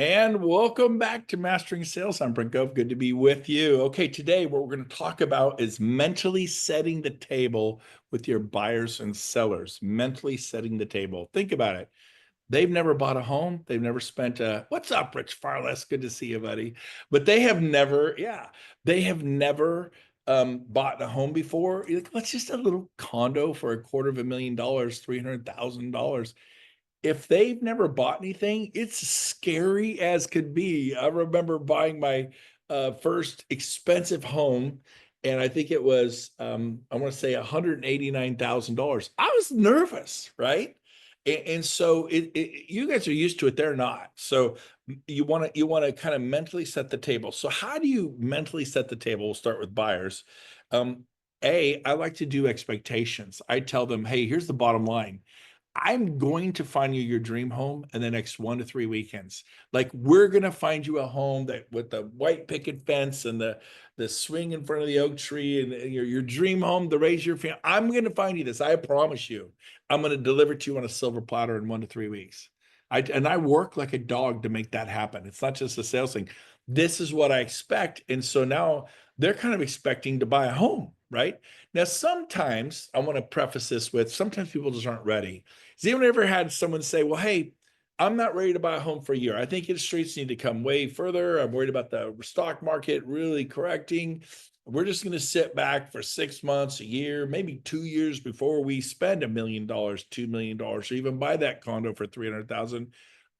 And welcome back to Mastering Sales. I'm Brent Gove. Good to be with you. Okay, today what we're going to talk about is mentally setting the table with your buyers and sellers. Mentally setting the table. Think about it. They've never bought a home. They've never spent a, what's up, Rich Farless? Good to see you, buddy. But they have never bought a home before. Let's just a little condo for $250,000, $300,000. If they've never bought anything, it's scary as could be. I remember buying my first expensive home, and I think it was I want to say $189,000. I was nervous, right? And so you guys are used to it. They're not. So you want to kind of mentally set the table. So how do you mentally set the table? We'll start with buyers. Um, I like to do expectations. I tell them, hey, here's the bottom line. I'm going to find you your dream home in the next 1 to 3 weekends. Like we're gonna find you a home that with the white picket fence and the swing in front of the oak tree and your dream home to raise your family. I'm gonna find you this. I promise you. I'm gonna deliver to you on a silver platter in 1 to 3 weeks. I work like a dog to make that happen. It's not just a sales thing. This is what I expect. And so now they're kind of expecting to buy a home, right? Now, sometimes I want to preface this with sometimes people just aren't ready. Has anyone ever had someone say, well, hey, I'm not ready to buy a home for a year. I think interest rates need to come way further. I'm worried about the stock market really correcting. We're just going to sit back for 6 months, a year, maybe 2 years before we spend $1 million, $2 million, or even buy that condo for 300,000.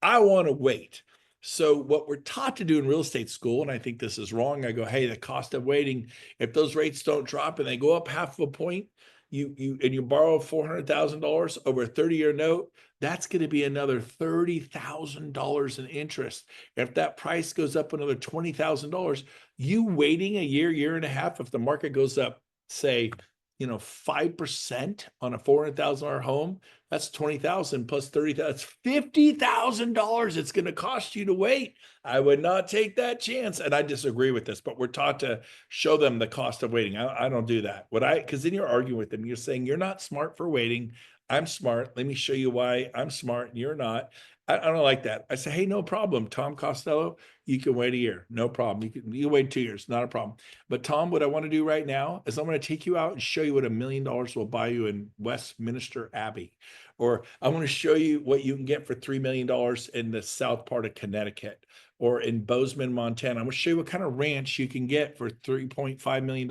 I want to wait. So what we're taught to do in real estate school, and I think this is wrong. I go, hey, the cost of waiting, if those rates don't drop and they go up half of a point, you borrow $400,000 over a 30-year note, that's going to be another $30,000 in interest. If that price goes up another $20,000, you waiting a year, year and a half, if the market goes up, say, 5% on a $400,000 home, that's 20,000 plus 30,000. That's $50,000 it's going to cost you to wait. I would not take that chance. And I disagree with this, but we're taught to show them the cost of waiting. I don't do that. Because then you're arguing with them. You're saying you're not smart for waiting. I'm smart. Let me show you why I'm smart and you're not. I don't like that. I say, hey, no problem. Tom Costello, you can wait a year. No problem. You can wait 2 years. Not a problem. But Tom, what I want to do right now is I'm going to take you out and show you what $1 million will buy you in Westminster Abbey. Or I want to show you what you can get for $3 million in the south part of Connecticut or in Bozeman, Montana. I'm going to show you what kind of ranch you can get for $3.5 million.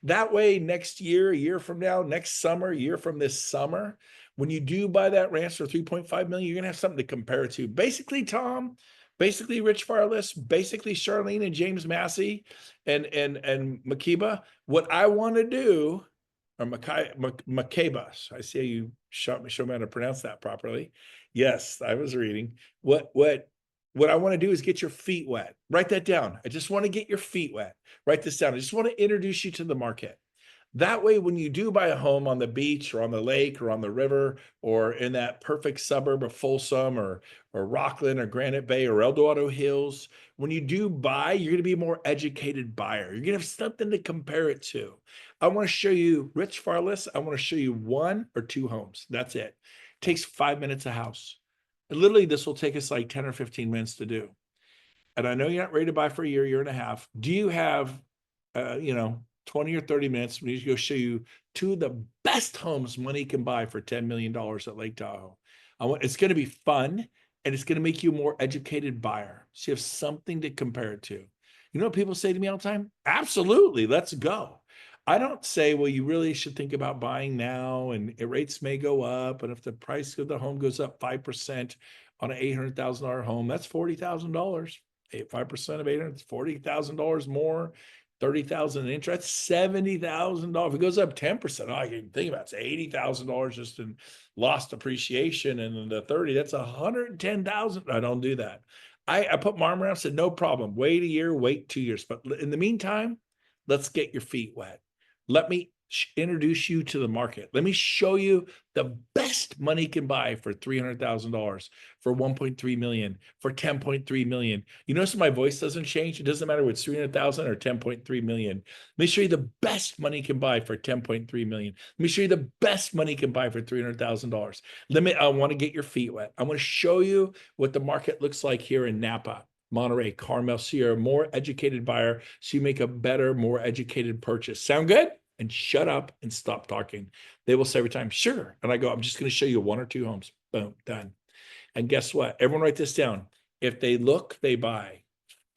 That way, next year, a year from now, next summer, a year from this summer, when you do buy that ranch for 3.5 million, you're going to have something to compare it to. Basically, Tom, basically Rich Farless, basically Charlene and James Massey and Makeba. What I want to do, or Makeba, I see you show me how to pronounce that properly. Yes, I was reading. What I want to do is get your feet wet. Write that down. I just want to get your feet wet. Write this down. I just want to introduce you to the market. That way, when you do buy a home on the beach or on the lake or on the river or in that perfect suburb of Folsom or Rockland or Granite Bay or El Dorado Hills, when you do buy, you're going to be a more educated buyer. You're going to have something to compare it to. I want to show you, Rich Farless, I want to show you 1 or 2 homes. That's it. It takes 5 minutes a house. And literally, this will take us like 10 or 15 minutes to do. And I know you're not ready to buy for a year, year and a half. Do you have, 20 or 30 minutes? We need to go show you 2 of the best homes money can buy for $10 million at Lake Tahoe. It's going to be fun and it's going to make you a more educated buyer. So you have something to compare it to. You know what people say to me all the time? Absolutely, let's go. I don't say, well, you really should think about buying now and rates may go up. And if the price of the home goes up 5% on an $800,000 home, that's $40,000. 5% of 800, $40,000 more. 30,000 in interest, $70,000. If it goes up 10%, I can think about it. It's $80,000 just in lost appreciation. And then the 30, that's 110,000. I don't do that. I put my arm around, said, no problem. Wait a year, wait 2 years. But in the meantime, let's get your feet wet. Let me introduce you to the market. Let me show you the best money can buy for $300,000, for 1.3 million, for 10.3 million. You notice my voice doesn't change. It doesn't matter what's 300,000 or 10.3 million. Let me show you the best money can buy for 10.3 million. Let me show you the best money can buy for $300,000. I want to get your feet wet. I want to show you what the market looks like here in Napa, Monterey, Carmel, so you're a more educated buyer, so you make a better, more educated purchase. Sound good? And shut up and stop talking. They will say every time, sure. And I go, I'm just going to show you one or two homes. Boom, done. And guess what? Everyone write this down. If they look, they buy.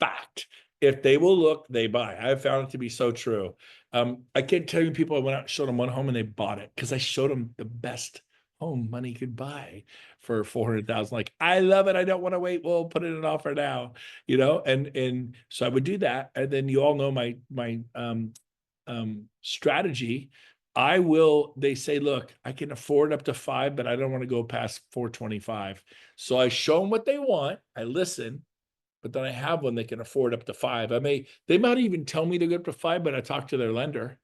Fact. If they will look, they buy. I have found it to be so true. I can't tell you people, I went out and showed them one home and they bought it because I showed them the best home money could buy for 400,000. Like, I love it. I don't want to wait. We'll put it in an offer now, and so I would do that. And then you all know my strategy. They say, look, I can afford up to 5, but I don't want to go past 425. So I show them what they want. I listen, but then I have one they can afford up to 5. They might even tell me to go up to 5, but I talk to their lender.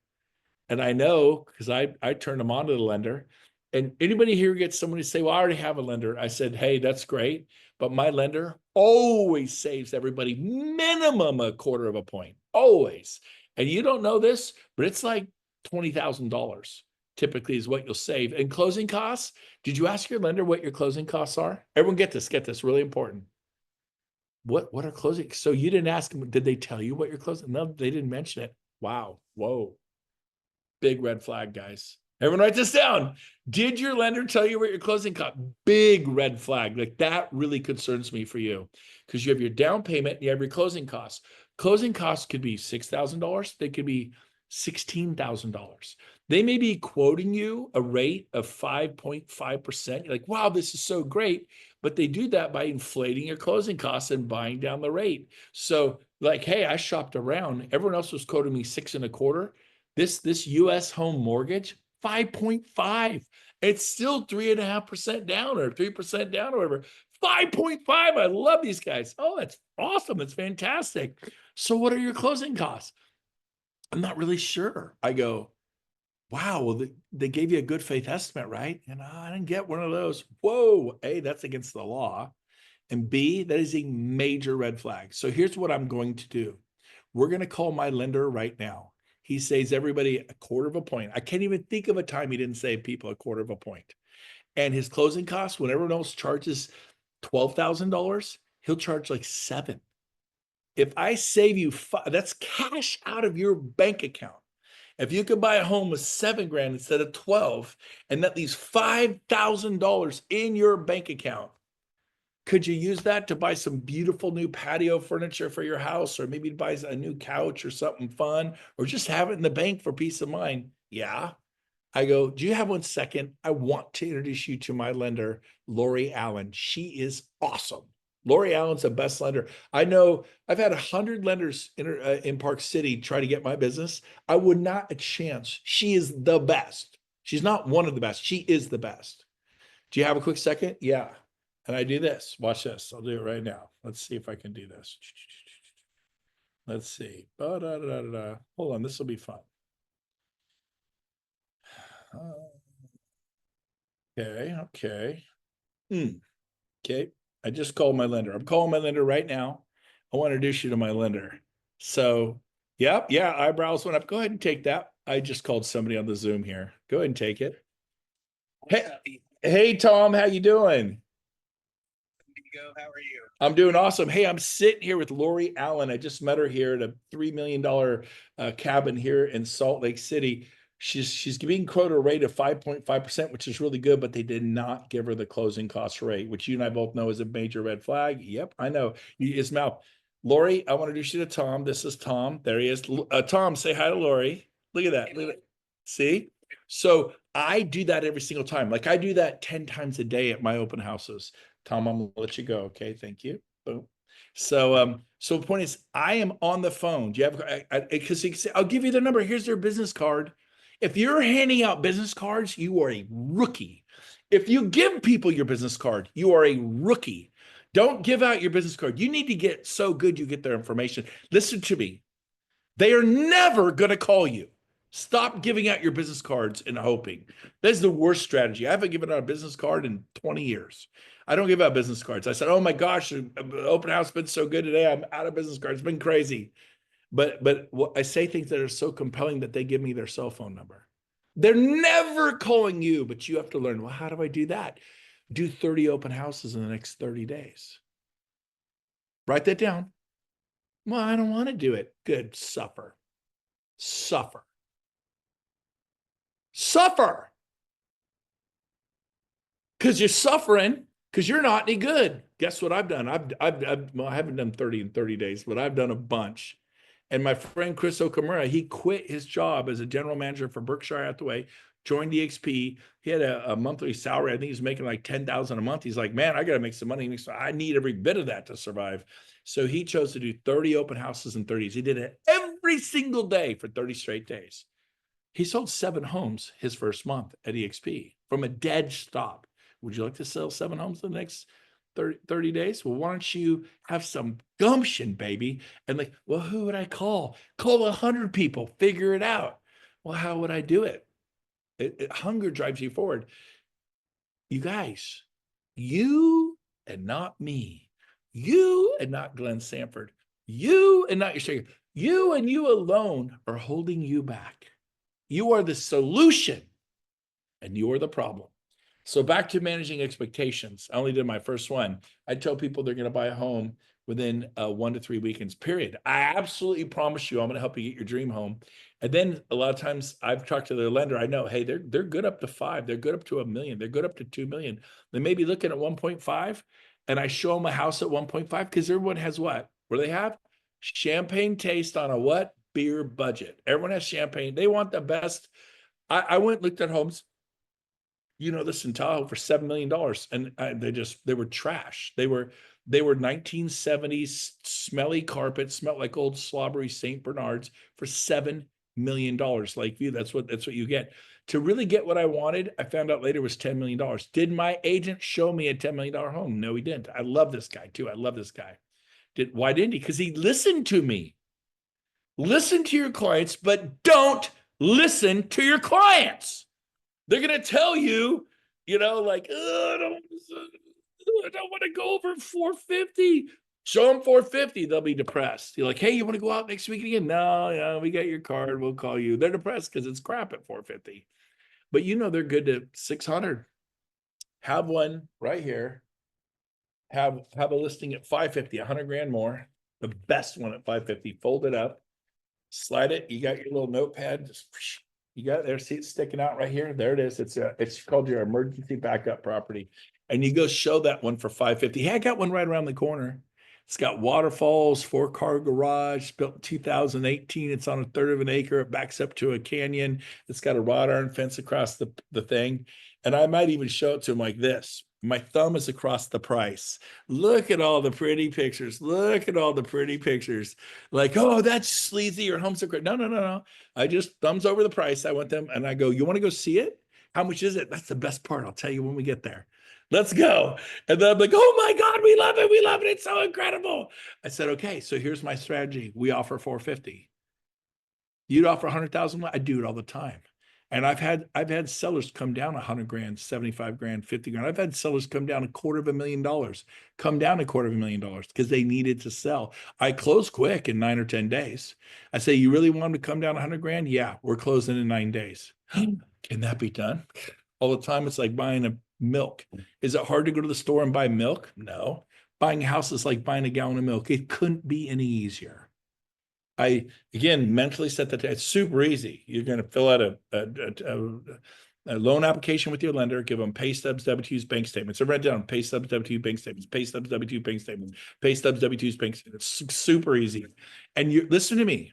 And I know because I turned them on to the lender. And anybody here gets someone to say, well, I already have a lender. I said, hey, that's great. But my lender always saves everybody minimum a quarter of a point. Always. And you don't know this, but it's like $20,000 typically is what you'll save. And closing costs, did you ask your lender what your closing costs are? Everyone get this, really important. What are closing? So you didn't ask them, did they tell you what your closing? No, they didn't mention it. Wow. Whoa. Big red flag, guys. Everyone write this down. Did your lender tell you what your closing cost? Big red flag. Like, that really concerns me for you because you have your down payment and you have your closing costs. Closing costs could be $6,000. They could be $16,000. They may be quoting you a rate of 5.5%. You're like, wow, this is so great. But they do that by inflating your closing costs and buying down the rate. So like, hey, I shopped around. Everyone else was quoting me 6.25. This US home mortgage, 5.5. It's still 3.5% down or 3% down or whatever. 5.5. I love these guys. Oh, that's awesome. It's fantastic. So what are your closing costs? I'm not really sure. I go, wow, well, they gave you a good faith estimate, right? And I didn't get one of those. Whoa, A, that's against the law. And B, that is a major red flag. So here's what I'm going to do. We're going to call my lender right now. He saves everybody a quarter of a point. I can't even think of a time he didn't save people a quarter of a point. And his closing costs, when everyone else charges $12,000, he'll charge like 7. If I save you 5, that's cash out of your bank account. If you could buy a home with 7 grand instead of 12, and that leaves $5,000 in your bank account, could you use that to buy some beautiful new patio furniture for your house, or maybe buy a new couch or something fun, or just have it in the bank for peace of mind? Yeah. I go, do you have 1 second? I want to introduce you to my lender, Lori Allen. She is awesome. Lori Allen's the best lender. I know I've had 100 lenders in Park City try to get my business. I would not a chance. She is the best. She's not one of the best. She is the best. Do you have a quick second? Yeah. And I do this. Watch this. I'll do it right now. Let's see if I can do this. Let's see. Hold on. This will be fun. Okay. Okay. I just called my lender. I'm calling my lender right now. I want to introduce you to my lender. So, yeah, eyebrows went up. Go ahead and take that. I just called somebody on the Zoom here. Go ahead and take it. Hey, Tom, how you doing? How are you? I'm doing awesome. Hey, I'm sitting here with Lori Allen. I just met her here at a $3 million cabin here in Salt Lake City. She's giving quote a rate of 5.5%, which is really good, but they did not give her the closing cost rate, which you and I both know is a major red flag. Yep, I know. His mouth. Lori, I want to introduce you to Tom. This is Tom. There he is. Tom, say hi to Lori. Look at that. Look at that. See? So I do that every single time. Like, I do that 10 times a day at my open houses. Tom, I'm gonna let you go. Okay, thank you. Boom. So the point is, I am on the phone. Do you have, because you can say, I'll give you the number. Here's their business card. If you're handing out business cards, you are a rookie. If you give people your business card, you are a rookie. Don't give out your business card. You need to get so good you get their information. Listen to me. They are never going to call you. Stop giving out your business cards and hoping. That's the worst strategy. I haven't given out a business card in 20 years. I don't give out business cards. I said, oh my gosh, the open house has been so good today. I'm out of business cards. It's been crazy. But I say things that are so compelling that they give me their cell phone number. They're never calling you, but you have to learn, well, how do I do that? Do 30 open houses in the next 30 days. Write that down. Well, I don't want to do it. Good. Suffer. Suffer. Suffer. Because you're suffering because you're not any good. Guess what I've done? Well, I haven't done 30 in 30 days, but I've done a bunch. And my friend Chris Okamura, he quit his job as a general manager for Berkshire Hathaway, joined EXP. He had a monthly salary. I think he's making like 10,000 a month. He's like, man, I got to make some money. I need every bit of that to survive. So he chose to do 30 open houses in 30s. He did it every single day for 30 straight days. He sold 7 homes his first month at EXP from a dead stop. Would you like to sell 7 homes in the next 30 days? Well, why don't you have some gumption, baby? And like, well, who would I call? Call 100 people, figure it out. Well, how would I do it? Hunger drives you forward. You guys, you and not me, you and not Glenn Sanford, you and not your shaker, you and you alone are holding you back. You are the solution and you are the problem. So back to managing expectations. I only did my first one. I tell people they're going to buy a home within 1 to 3 weekends, period. I absolutely promise you, I'm going to help you get your dream home. And then a lot of times I've talked to their lender. I know, hey, they're good up to 5. They're good up to $1 million. They're good up to 2 million. They may be looking at 1.5. And I show them a house at 1.5 because everyone has what? What do they have? Champagne taste on a what? Beer budget. Everyone has champagne. They want the best. I went and looked at homes, this in Tahoe for $7 million. And they were trash. They were 1970s smelly carpet, smelled like old slobbery St. Bernards for $7 million. Lakeview, that's what you get. To really get what I wanted, I found out later was $10 million. Did my agent show me a $10 million home? No, he didn't. I love this guy too. I love this guy. Why didn't he? Because he listened to me. Listen to your clients, but don't listen to your clients. They're going to tell you, like, I don't want to go over 450. Show them 450. They'll be depressed. You're like, hey, you want to go out next week again? No, we got your card. We'll call you. They're depressed because it's crap at 450. But they're good to 600. Have one right here. Have a listing at 550, 100 grand more. The best one at 550. Fold it up. Slide it. You got your little notepad. You got there. See it sticking out right here. There it is. It's called your emergency backup property. And you go show that one for 550. Hey, I got one right around the corner. It's got waterfalls, 4-car garage, built in 2018. It's on 1/3 of an acre. It backs up to a canyon. It's got a wrought iron fence across the thing. And I might even show it to him like this. My thumb is across the price. Look at all the pretty pictures. Look at all the pretty pictures. Like, oh, that's sleazy. Your home's so great. No. I just thumbs over the price. I want them and I go, you want to go see it? How much is it? That's the best part. I'll tell you when we get there. Let's go. And then I'm like, oh my God, we love it. We love it. It's so incredible. I said, okay, so here's my strategy. We offer 450. You'd offer 100,000. I do it all the time. And I've had sellers come down 100 grand, 75 grand, 50 grand. I've had sellers come down $250,000, come down $250,000 because they needed to sell. I close quick in 9 or 10 days. I say, you really want them to come down 100 grand? Yeah, we're closing in 9 days. Can that be done? All the time, it's like buying a milk. Is it hard to go to the store and buy milk? No. Buying a house is like buying a gallon of milk. It couldn't be any easier. I, again, mentally set that. It's super easy. You're going to fill out a loan application with your lender, give them pay stubs, W-2s, bank statements. So write down pay stubs, W-2, bank statements, pay stubs, W-2, bank statements, pay stubs, W-2s, bank statements. It's super easy. And you listen to me.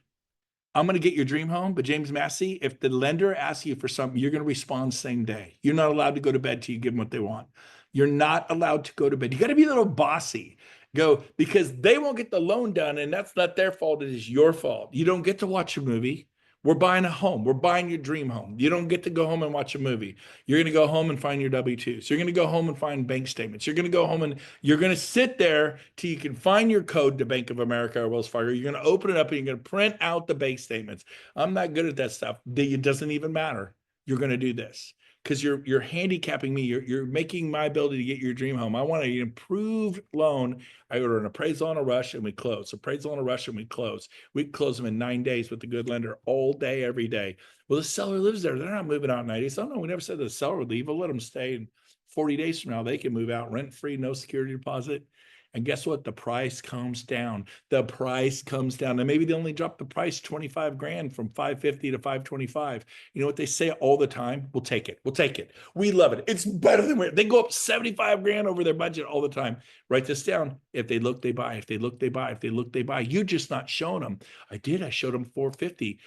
I'm going to get your dream home, but James Massey, if the lender asks you for something, you're going to respond same day. You're not allowed to go to bed till you give them what they want. You're not allowed to go to bed. You got to be a little bossy. Go, because they won't get the loan done, and that's not their fault. It is your fault. You don't get to watch a movie. We're buying a home. We're buying your dream home. You don't get to go home and watch a movie. You're going to go home and find your W-2s. You're going to go home and find bank statements. You're going to go home and you're going to sit there till you can find your code to Bank of America or Wells Fargo. You're going to open it up and you're going to print out the bank statements. I'm not good at that stuff. It doesn't even matter. You're going to do this because you're handicapping me. You're making my ability to get your dream home. I want an improved loan. I order an appraisal on a rush and we close. Appraisal on a rush and we close. We close them in 9 days with a good lender all day, every day. Well, the seller lives there. They're not moving out in 90 days. Oh no, we never said the seller would leave. We'll let them stay. And 40 days from now, they can move out rent free, no security deposit. And guess what? The price comes down. The price comes down. And maybe they only drop the price 25 grand from 550 to 525. You know what they say all the time? We'll take it. We'll take it. We love it. It's better than they go up 75 grand over their budget all the time. Write this down. If they look, they buy. If they look, they buy. If they look, they buy. You just not showing them. I did. I showed them 450.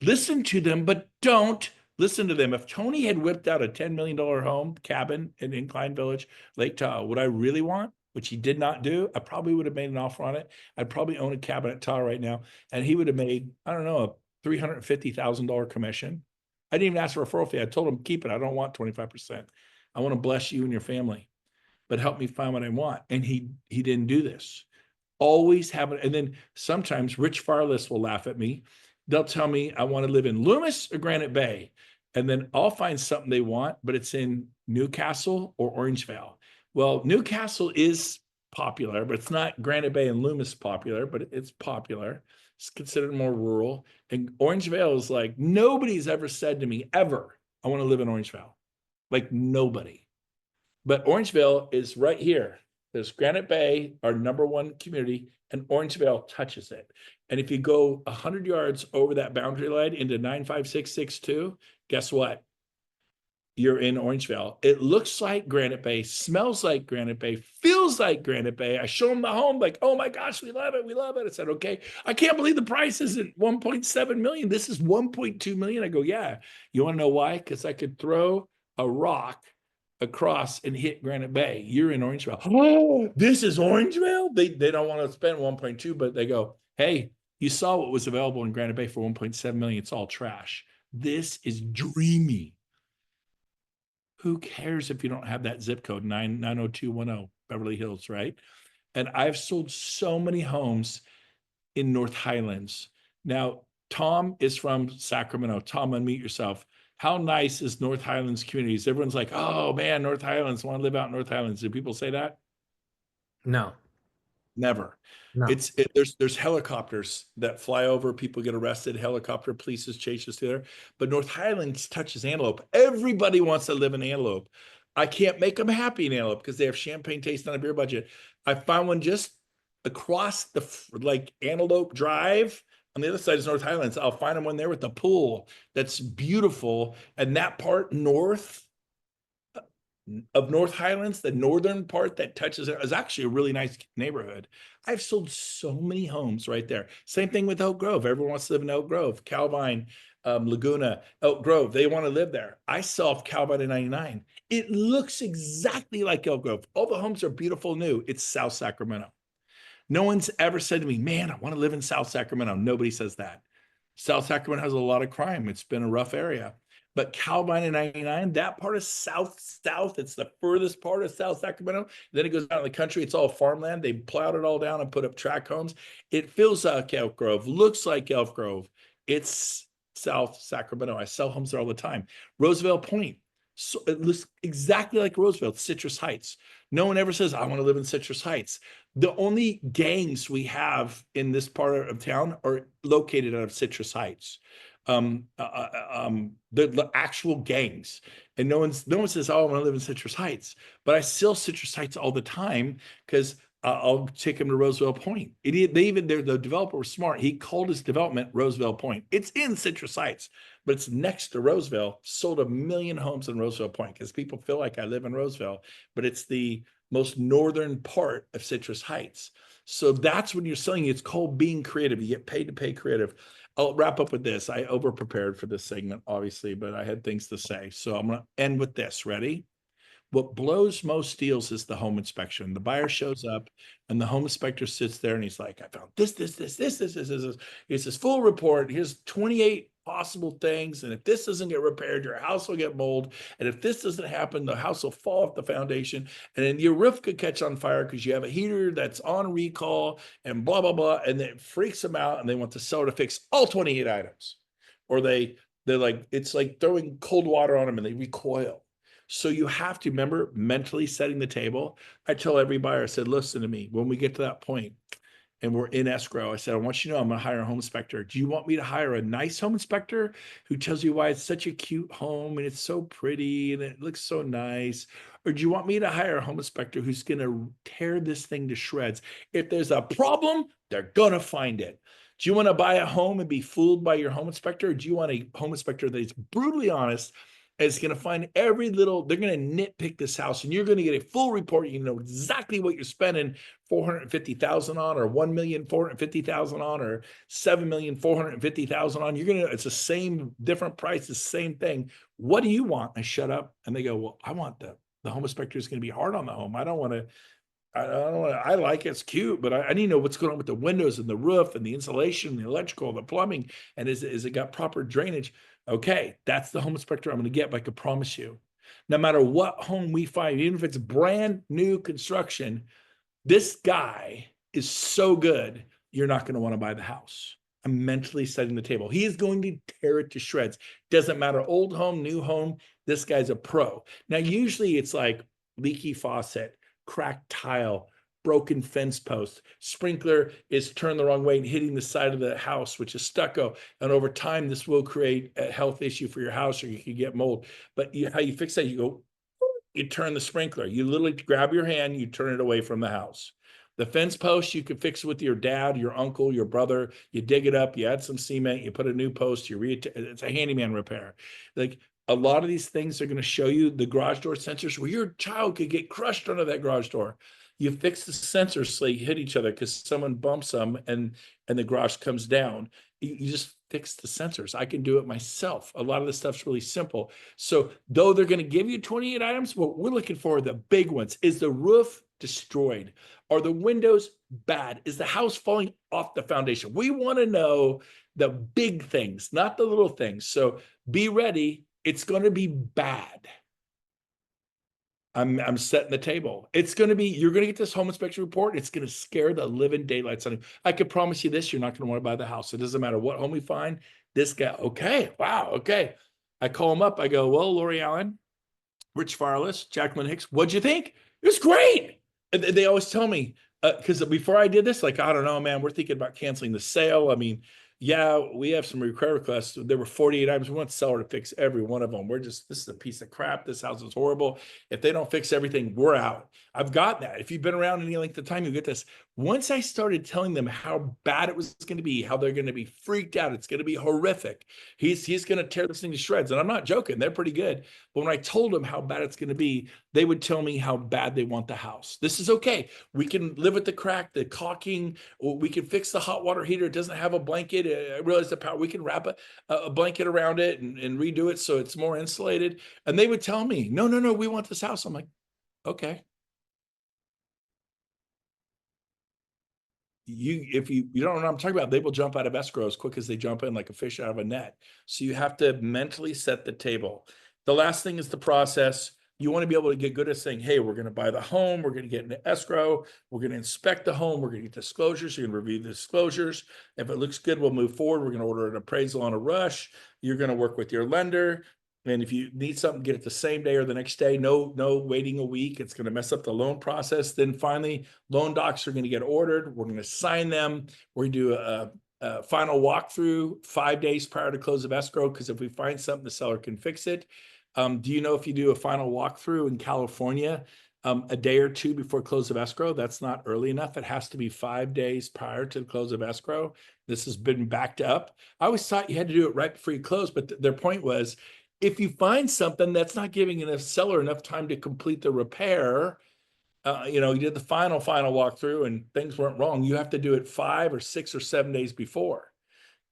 Listen to them, but don't listen to them. If Tony had whipped out a $10 million home cabin in Incline Village, Lake Tahoe, would I really want? Which he did not do, I probably would have made an offer on it. I'd probably own a cabin at Tahoe right now, and he would have made, I don't know, a $350,000 commission. I didn't even ask for a referral fee. I told him, keep it. I don't want 25%. I want to bless you and your family, but help me find what I want. And he didn't do this. Always have it. And then sometimes rich farless will laugh at me. They'll tell me I want to live in Loomis or Granite Bay. And then I'll find something they want, but it's in Newcastle or Orangevale. Well, Newcastle is popular, but it's not Granite Bay and Loomis popular, but it's popular. It's considered more rural. And Orangevale is like, nobody's ever said to me, ever, I want to live in Orangevale. Like nobody. But Orangevale is right here. There's Granite Bay, our #1 community, and Orangevale touches it. And if you go 100 yards over that boundary line into 95662, guess what? You're in Orangevale. It looks like Granite Bay, smells like Granite Bay, feels like Granite Bay. I show them the home, like, oh my gosh, we love it, we love it. I said, okay, I can't believe the price isn't 1.7 million. This is 1.2 million. I go, yeah. You want to know why? Because I could throw a rock across and hit Granite Bay. You're in Orangevale. Oh, this is Orangevale? They don't want to spend 1.2, but they go, hey, you saw what was available in Granite Bay for 1.7 million. It's all trash. This is dreamy. Who cares if you don't have that zip code 90210 Beverly Hills, right? And I've sold so many homes in North Highlands. Now, Tom is from Sacramento. Tom, unmute yourself. How nice is North Highlands communities? Everyone's like, oh man, North Highlands, I want to live out in North Highlands. Do people say that? No. Never. No. There's helicopters that fly over, people get arrested, helicopter police chase us there. But North Highlands touches Antelope. Everybody wants to live in Antelope. I can't make them happy in Antelope because they have champagne taste on a beer budget. I found one just across the like Antelope Drive. On the other side is North Highlands. I'll find them one there with the pool that's beautiful. And that part north of North Highlands, the northern part that touches it, is actually a really nice neighborhood. I've sold so many homes right there. Same thing with Elk Grove. Everyone wants to live in Elk Grove, Calvine, Laguna, Elk Grove. They want to live there. I saw Calvine in 99. It looks exactly like Elk Grove. All the homes are beautiful new. It's South Sacramento. No one's ever said to me, man, I want to live in South Sacramento. Nobody says that. South Sacramento has a lot of crime. It's been a rough area. But Calvine in 99, that part of South, it's the furthest part of South Sacramento. Then it goes out in the country. It's all farmland. They plowed it all down and put up tract homes. It feels like Elk Grove, looks like Elk Grove. It's South Sacramento. I sell homes there all the time. Roosevelt Point. So it looks exactly like Roosevelt, Citrus Heights. No one ever says, I want to live in Citrus Heights. The only gangs we have in this part of town are located out of Citrus Heights. The actual gangs, and no one says, oh, I want to live in Citrus Heights, but I sell Citrus Heights all the time because I'll take them to Roosevelt Point. The developer was smart. He called his development Roosevelt Point. It's in Citrus Heights, but it's next to Roseville. Sold 1 million homes in Roosevelt Point because people feel like I live in Roseville, but it's the most northern part of Citrus Heights. So that's when you're selling. It's called being creative. You get paid to pay creative. I'll wrap up with this. I over-prepared for this segment, obviously, but I had things to say. So I'm going to end with this. Ready? What blows most deals is the home inspection. The buyer shows up and the home inspector sits there and he's like, I found this. Here's this full report. Here's 28 possible things. And if this doesn't get repaired, your house will get mold. And if this doesn't happen, the house will fall off the foundation. And then your roof could catch on fire because you have a heater that's on recall and blah, blah, blah. And then it freaks them out and they want the seller to fix all 28 items. Or they're like, it's like throwing cold water on them and they recoil. So you have to remember mentally setting the table. I tell every buyer, I said, listen to me, when we get to that point and we're in escrow, I said, I want you to know I'm going to hire a home inspector. Do you want me to hire a nice home inspector who tells you why it's such a cute home and it's so pretty and it looks so nice? Or do you want me to hire a home inspector who's going to tear this thing to shreds? If there's a problem, they're going to find it. Do you want to buy a home and be fooled by your home inspector? Or do you want a home inspector that is brutally honest and is going to find every little, they're going to nitpick this house and you're going to get a full report. You know exactly what you're spending 450,000 on or 1,450,000 on or 7,450,000 on. You're going to, it's the same different price, the same thing. What do you want? I shut up and they go, well, I want the home inspector is going to be hard on the home. I don't want to, I like it's cute, but I need to know what's going on with the windows and the roof and the insulation, the electrical, the plumbing, and is it got proper drainage? Okay, that's the home inspector I'm going to get, but I can promise you, no matter what home we find, even if it's brand new construction, this guy is so good, you're not going to want to buy the house. I'm mentally setting the table. He is going to tear it to shreds. Doesn't matter, old home, new home, this guy's a pro. Now, usually it's like leaky faucet, cracked tile, broken fence post, sprinkler is turned the wrong way and hitting the side of the house, which is stucco. And over time, this will create a health issue for your house or you can get mold. But how you fix that, you go, you turn the sprinkler. You literally grab your hand, you turn it away from the house. The fence post, you can fix with your dad, your uncle, your brother. You dig it up, you add some cement, you put a new post, it's a handyman repair. Like a lot of these things are going to show you the garage door sensors where your child could get crushed under that garage door. You fix the sensors so they hit each other because someone bumps them and the garage comes down. You just fix the sensors. I can do it myself. A lot of this stuff's really simple. So though they're going to give you 28 items, what we're looking for are the big ones. Is the roof destroyed? Are the windows bad? Is the house falling off the foundation? We want to know the big things, not the little things. So be ready. It's going to be bad. I'm setting the table. It's going to be, you're going to get this home inspection report. It's going to scare the living daylights out of you. I can promise you this, you're not going to want to buy the house. It doesn't matter what home we find. This guy, okay, wow, okay. I call him up. I go, well, Lori Allen, Rich Farless, Jacqueline Hicks, what'd you think? It was great. And they always tell me, because before I did this, like, I don't know, man, we're thinking about canceling the sale. I mean, yeah, we have some repair requests. There were 48 items. We want the seller to fix every one of them. This is a piece of crap. This house is horrible. If they don't fix everything, we're out. I've got that. If you've been around any length of time, you get this. Once I started telling them how bad it was going to be, how they're going to be freaked out, it's going to be horrific. He's going to tear this thing to shreds. And I'm not joking. They're pretty good. But when I told them how bad it's going to be, they would tell me how bad they want the house. This is okay. We can live with the crack, the caulking, or we can fix the hot water heater. It doesn't have a blanket. I realize the power, we can wrap a blanket around it and redo it so it's more insulated. And they would tell me, no, we want this house. I'm like, okay. If you don't know what I'm talking about, they will jump out of escrow as quick as they jump in like a fish out of a net. So you have to mentally set the table. The last thing is the process. You want to be able to get good at saying, hey, we're going to buy the home, we're going to get into escrow, we're going to inspect the home, we're going to get disclosures, you're going to review the disclosures. If it looks good, we'll move forward. We're going to order an appraisal on a rush. You're going to work with your lender. And if you need something, get it the same day or the next day. No waiting a week. It's going to mess up the loan process. Then finally, loan docs are going to get ordered. We're going to sign them. We're going to do a final walkthrough 5 days prior to close of escrow, because if we find something, the seller can fix it. Do you know if you do a final walkthrough in California a day or two before close of escrow, that's not early enough. It has to be 5 days prior to the close of escrow. This has been backed up. I always thought you had to do it right before you close, but their point was, if you find something that's not giving a seller enough time to complete the repair, you did the final walkthrough and things weren't wrong, you have to do it 5 or 6 or 7 days before.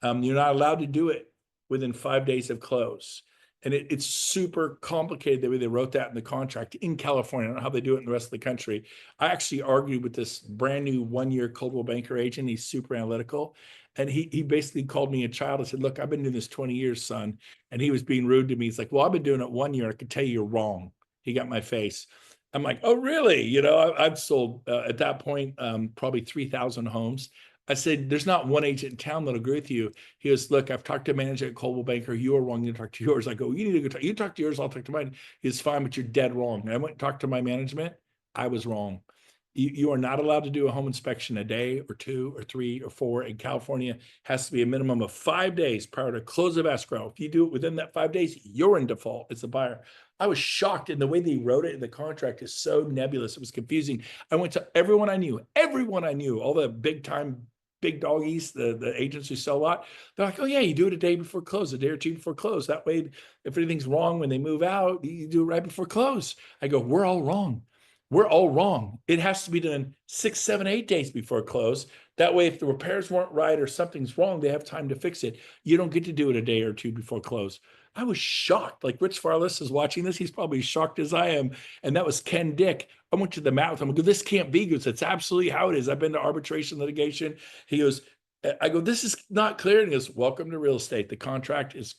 You're not allowed to do it within 5 days of close. And it's super complicated the way they wrote that in the contract in California. I don't know how they do it in the rest of the country. I actually argued with this brand new 1-year Coldwell Banker agent. He's super analytical. And he basically called me a child. I said, look, I've been doing this 20 years, son. And he was being rude to me. He's like, well, I've been doing it 1 year. I could tell you you're wrong. He got my face. I'm like, oh, really? I've sold at that point probably 3,000 homes. I said, there's not one agent in town that'll agree with you. He goes, look, I've talked to a manager at Coldwell Banker. You are wrong. You talk to yours. I go, you need to go talk. You talk to yours. I'll talk to mine. He's fine, but you're dead wrong. And I went and talked to my management. I was wrong. You are not allowed to do a home inspection a day or 2 or 3 or 4. In California, has to be a minimum of 5 days prior to close of escrow. If you do it within that 5 days, you're in default as a buyer. I was shocked, and the way they wrote it in the contract is so nebulous. It was confusing. I went to everyone I knew, all the big doggies, the agents who sell a lot. They're like, oh yeah, you do it a day before close, a day or 2 before close. That way, if anything's wrong when they move out, you do it right before close. I go, we're all wrong. We're all wrong. It has to be done 6, 7, 8 days before close. That way, if the repairs weren't right or something's wrong, they have time to fix it. You don't get to do it a day or 2 before close. I was shocked. Like Rich Farless is watching this. He's probably as shocked as I am. And that was Ken Dick. I went to the mat with him. I go, this can't be. He goes, it's absolutely how it is. I've been to arbitration litigation. He goes, I go, this is not clear. And he goes, welcome to real estate. The contract is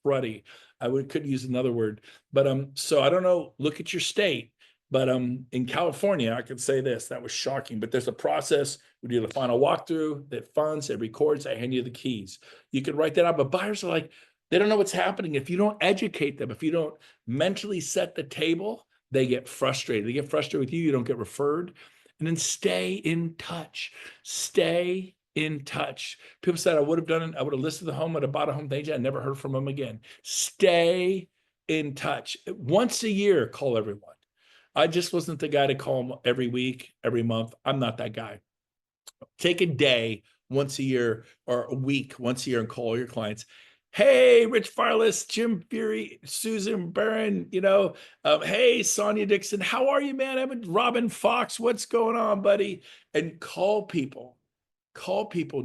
cruddy. Could use another word. But so I don't know. Look at your state. But in California, I could say this, that was shocking. But there's a process. We do the final walkthrough that funds, it records, I hand you the keys. You can write that out. But buyers are like, they don't know what's happening. If you don't educate them, if you don't mentally set the table, they get frustrated. They get frustrated with you. You don't get referred. And then stay in touch. Stay in touch. People said I would have done it. I would have listed the home. I'd have bought a home. I never heard from them again. Stay in touch. Once a year, call everyone. I just wasn't the guy to call them every week, every month. I'm not that guy. Take a day once a year or a week once a year and call your clients. Hey, Rich Farless, Jim Fury, Susan Barron, hey, Sonia Dixon, how are you, man? I'm Robin Fox. What's going on, buddy? And call people.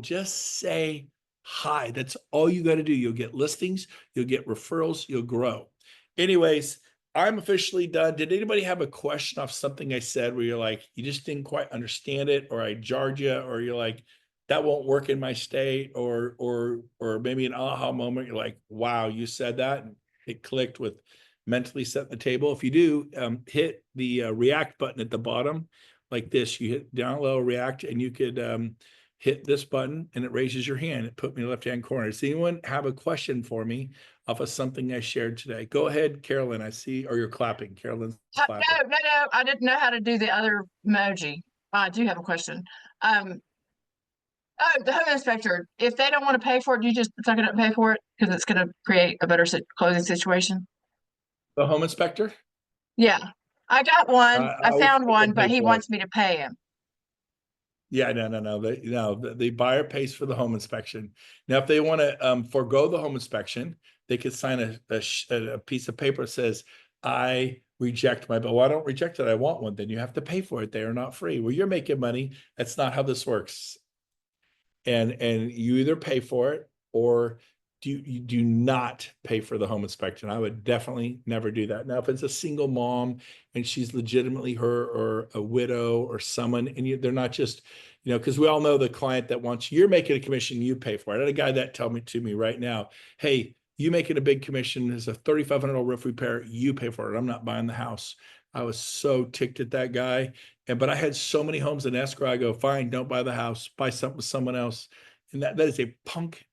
Just say hi. That's all you got to do. You'll get listings, you'll get referrals, you'll grow. Anyways, I'm officially done. Did anybody have a question off something I said where you're like, you just didn't quite understand it, or I jarred you, or you're like, that won't work in my state, or maybe an aha moment. You're like, wow, you said that, and it clicked with mentally set the table. If you do, hit the react button at the bottom like this. You hit down low react, and you could hit this button, and it raises your hand. It put me in the left-hand corner. Does anyone have a question for me off of something I shared today? Go ahead, Carolyn. I see, or you're clapping. Carolyn's clapping. No. I didn't know how to do the other emoji. I do have a question. The home inspector, if they don't want to pay for it, you just suck it up and pay for it because it's going to create a better closing situation. The home inspector? Yeah, I got one. I found one, but he wants it. me to pay him. Yeah, no. The buyer pays for the home inspection. Now, if they want to forego the home inspection, they could sign a piece of paper that says, I reject my bill. Well, I don't reject it. I want one. Then you have to pay for it. They are not free. Well, you're making money. That's not how this works. And you either pay for it, or you do not pay for the home inspection. I would definitely never do that. Now, if it's a single mom and she's legitimately her, or a widow or someone, and they're not just, because we all know the client that wants, you're making a commission, you pay for it. I had a guy that told me to me right now, hey, you making a big commission, there's a $3,500 roof repair, you pay for it. I'm not buying the house. I was so ticked at that guy. But I had so many homes in escrow. I go, fine, don't buy the house, buy something with someone else. And that is a punk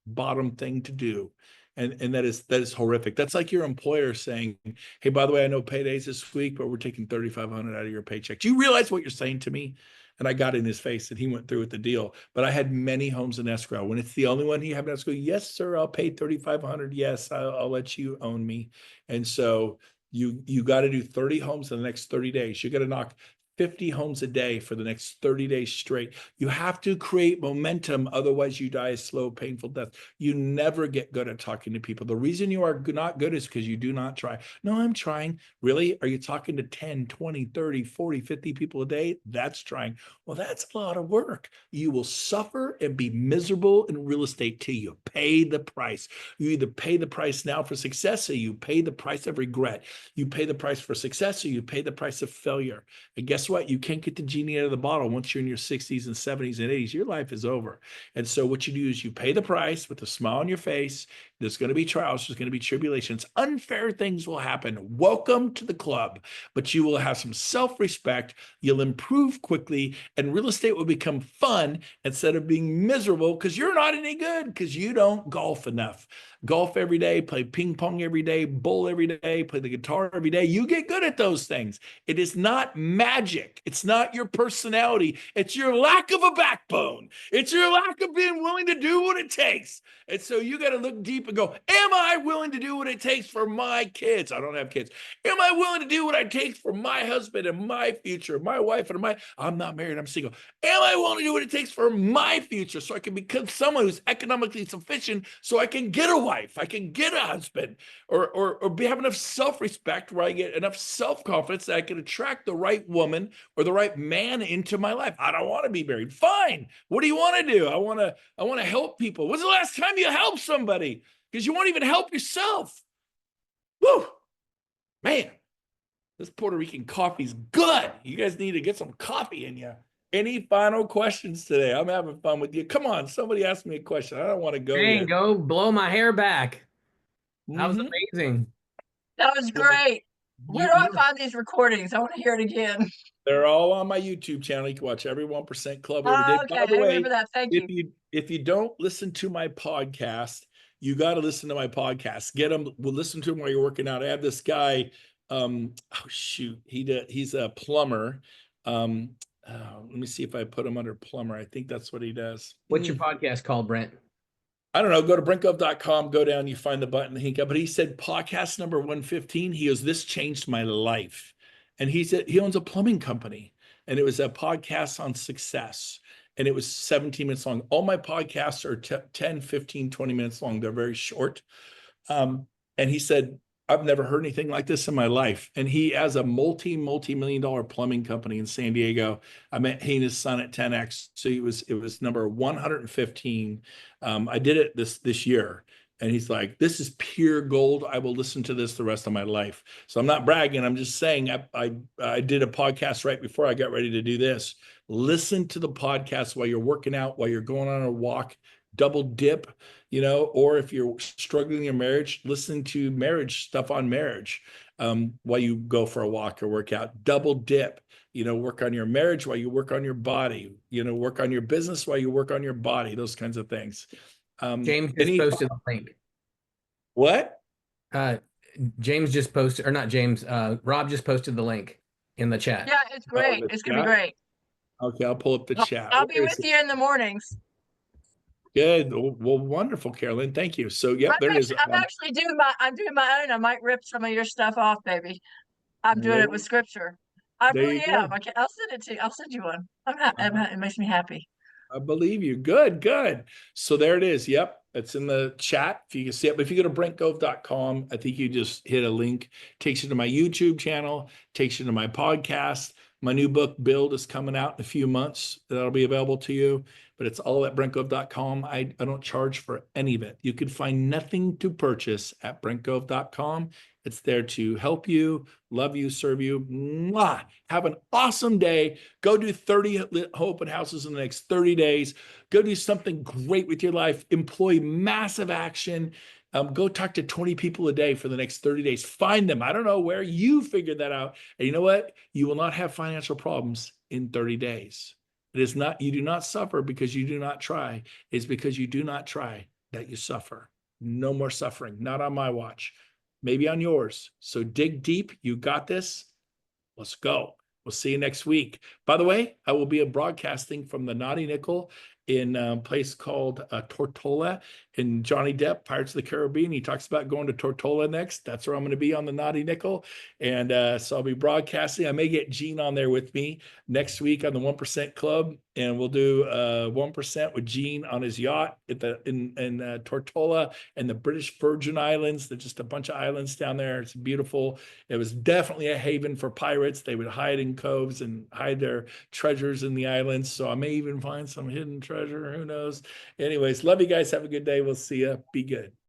bottom thing to do. And that is horrific. That's like your employer saying, hey, by the way, I know payday's this week, but we're taking $3,500 out of your paycheck. Do you realize what you're saying to me? And I got in his face, and he went through with the deal. But I had many homes in escrow. When it's the only one you have in escrow, yes, sir, I'll pay $3,500. Yes, I'll let you own me. And so you got to do 30 homes in the next 30 days. You got to knock 50 homes a day for the next 30 days straight. You have to create momentum. Otherwise, you die a slow, painful death. You never get good at talking to people. The reason you are not good is because you do not try. No, I'm trying. Really? Are you talking to 10, 20, 30, 40, 50 people a day? That's trying. Well, that's a lot of work. You will suffer and be miserable in real estate till you pay the price. You either pay the price now for success, or you pay the price of regret. You pay the price for success, or you pay the price of failure. And guess what? You can't get the genie out of the bottle. Once you're in your 60s and 70s and 80s, your life is over. And so what you do is you pay the price with a smile on your face. There's going to be trials. There's going to be tribulations. Unfair things will happen. Welcome to the club. But you will have some self-respect. You'll improve quickly, and real estate will become fun instead of being miserable because you're not any good because you don't golf enough. Golf every day, play ping pong every day, bowl every day, play the guitar every day. You get good at those things. It is not magic. It's not your personality. It's your lack of a backbone. It's your lack of being willing to do what it takes. And so you got to look deep and go, am I willing to do what it takes for my kids? I don't have kids. Am I willing to do what it takes for my husband and my future, my wife and I'm not married, I'm single. Am I willing to do what it takes for my future so I can become someone who's economically sufficient so I can get a wife, I can get a husband, or have enough self-respect where I get enough self-confidence that I can attract the right woman or the right man into my life. I don't want to be married. Fine. What do you want to do? I want to help people. When's the last time you helped somebody? Because you won't even help yourself. Woo! Man, this Puerto Rican coffee's good. You guys need to get some coffee in you. Any final questions today? I'm having fun with you. Come on, somebody ask me a question. I don't want to go Dang, yet. go blow my hair back. That was Mhm. amazing. That was great. Where do I You- find these recordings? I want to hear it again. They're all on my YouTube channel. You can watch every 1% Club every day. Okay, By the I way, remember that. Thank you. if you don't listen to my podcast, you got to listen to my podcast. Get them. We'll listen to them while you're working out. I have this guy. Oh shoot, he's a plumber. Let me see if I put him under plumber. I think that's what he does. What's your podcast called, Brent? I don't know. Go to brentgove.com, go down, you find the button, hink up. But he said podcast number 115. He goes, this changed my life. And he said he owns a plumbing company. And it was a podcast on success. And it was 17 minutes long. All my podcasts are 10, 15, 20 minutes long. They're very short. And he said, I've never heard anything like this in my life. And he has a multi-million dollar plumbing company in San Diego. I met he and his son at 10X. So it was number 115. I did it this year. And he's like, this is pure gold. I will listen to this the rest of my life. So I'm not bragging. I'm just saying I did a podcast right before I got ready to do this. Listen to the podcast while you're working out, while you're going on a walk, double dip, or if you're struggling in your marriage, listen to marriage stuff on marriage while you go for a walk or work out. Double dip, work on your marriage while you work on your body, work on your business while you work on your body, those kinds of things. James just posted the link. What? James just posted, or not James, Rob just posted the link in the chat. Yeah, it's great. It's going to be great. Okay, I'll pull up the chat. I'll be with you in the mornings. Good. Well, wonderful, Carolyn. Thank you. So, yep, there it is. I'm doing my own. I might rip some of your stuff off, baby. I'm doing it with scripture. I really am. I'll send it to you. I'll send you one. It makes me happy. I believe you. Good. So there it is. Yep. It's in the chat. If you can see it, but if you go to brentgove.com, I think you just hit a link, takes you to my YouTube channel, takes you to my podcast. My new book, Build, is coming out in a few months. That'll be available to you, but it's all at brentgove.com. I don't charge for any of it. You can find nothing to purchase at brentgove.com. It's there to help you, love you, serve you. Mwah! Have an awesome day. Go do 30 open houses in the next 30 days. Go do something great with your life. Employ massive action. Go talk to 20 people a day for the next 30 days. Find them. I don't know where you figured that out. And you know what? You will not have financial problems in 30 days. It is not, you do not suffer because you do not try. It's because you do not try that you suffer. No more suffering. Not on my watch. Maybe on yours. So dig deep. You got this. Let's go. We'll see you next week. By the way, I will be broadcasting from the Naughty Nickel in a place called Tortola in Johnny Depp, Pirates of the Caribbean. He talks about going to Tortola next. That's where I'm going to be on the Naughty Nickel. And so I'll be broadcasting. I may get Gene on there with me next week on the 1% Club. And we'll do 1% with Gene on his yacht at in Tortola and the British Virgin Islands. There's just a bunch of islands down there. It's beautiful. It was definitely a haven for pirates. They would hide in coves and hide their treasures in the islands. So I may even find some hidden treasure. treasure. Who knows? Anyways, love you guys. Have a good day. We'll see you. Be good.